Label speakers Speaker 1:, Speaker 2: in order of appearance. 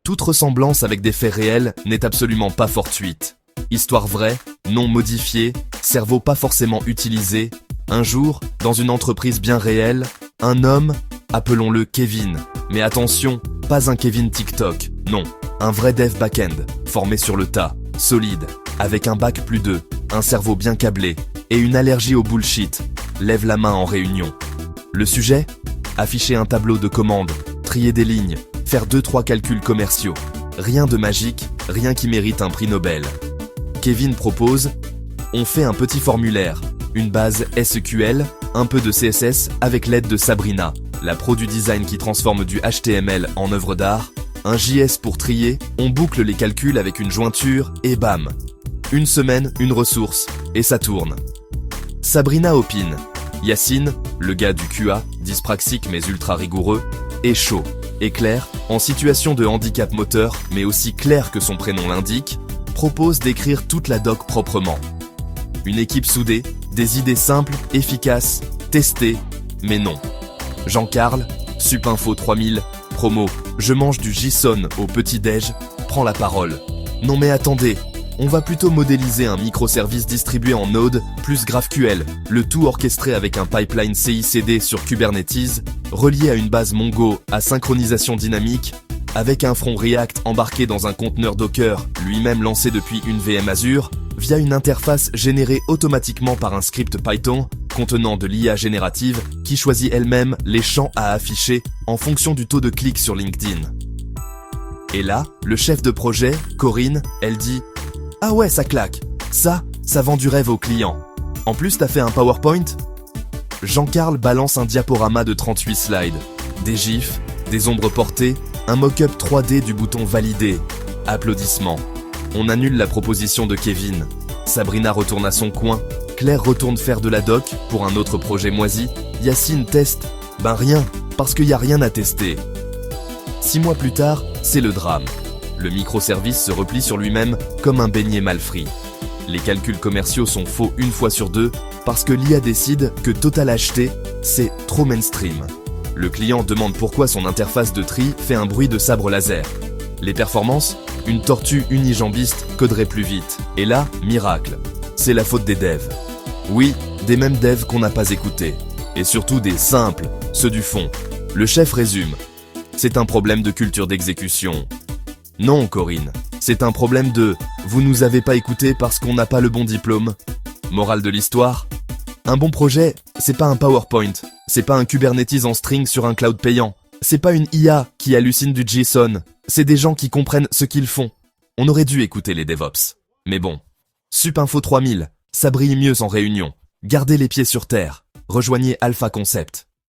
Speaker 1: Toute ressemblance avec des faits réels n'est absolument pas fortuite. Histoire vraie, nom modifié, cerveau pas forcément utilisé. Un jour, dans une entreprise bien réelle, un homme, appelons-le Kevin. Mais attention, pas un Kevin TikTok, non. Un vrai dev back-end, formé sur le tas, solide, avec un bac +2, un cerveau bien câblé et une allergie au bullshit. Lève la main en réunion. Le sujet ? Afficher un tableau de commande, trier des lignes, faire 2-3 calculs commerciaux. Rien de magique, rien qui mérite un prix Nobel. Kevin propose, on fait un petit formulaire, une base SQL, un peu de CSS avec l'aide de Sabrina, la pro du design qui transforme du HTML en œuvre d'art, un JS pour trier, on boucle les calculs avec une jointure et bam. Une semaine, une ressource, et ça tourne. Sabrina opine. Yacine, le gars du QA, dyspraxique mais ultra rigoureux, est chaud. Et Claire, en situation de handicap moteur, mais aussi clair que son prénom l'indique, propose d'écrire toute la doc proprement. Une équipe soudée, des idées simples, efficaces, testées, mais non. Jean-Carl, Supinfo 3000, promo, je mange du JSON au petit-déj, prend la parole. Non mais attendez, on va plutôt modéliser un microservice distribué en Node plus GraphQL, le tout orchestré avec un pipeline CI/CD sur Kubernetes, relié à une base Mongo à synchronisation dynamique, avec un front React embarqué dans un conteneur Docker, lui-même lancé depuis une VM Azure, via une interface générée automatiquement par un script Python contenant de l'IA générative qui choisit elle-même les champs à afficher en fonction du taux de clic sur LinkedIn. Et là, le chef de projet, Corinne, elle dit « Ah ouais, ça claque. Ça vend du rêve aux clients. En plus, t'as fait un PowerPoint ?» Jean-Carl balance un diaporama de 38 slides. Des gifs, des ombres portées, un mock-up 3D du bouton valider. Applaudissements. On annule la proposition de Kevin. Sabrina retourne à son coin. Claire retourne faire de la doc pour un autre projet moisi. Yacine teste. Ben rien, parce qu'il n'y a rien à tester. 6 mois plus tard, c'est le drame. Le microservice se replie sur lui-même comme un beignet mal frit. Les calculs commerciaux sont faux une fois sur deux parce que l'IA décide que Total acheté, c'est trop mainstream. Le client demande pourquoi son interface de tri fait un bruit de sabre laser. Les performances ? Une tortue unijambiste coderait plus vite. Et là, miracle. C'est la faute des devs. Oui, des mêmes devs qu'on n'a pas écoutés. Et surtout des simples, ceux du fond. Le chef résume. C'est un problème de culture d'exécution. Non, Corinne, c'est un problème de « vous nous avez pas écoutés parce qu'on n'a pas le bon diplôme ». Morale de l'histoire ? Un bon projet, c'est pas un PowerPoint, c'est pas un Kubernetes en string sur un cloud payant, c'est pas une IA qui hallucine du JSON, c'est des gens qui comprennent ce qu'ils font. On aurait dû écouter les DevOps. Mais bon. Supinfo 3000, ça brille mieux en réunion. Gardez les pieds sur terre. Rejoignez Alpha Concept.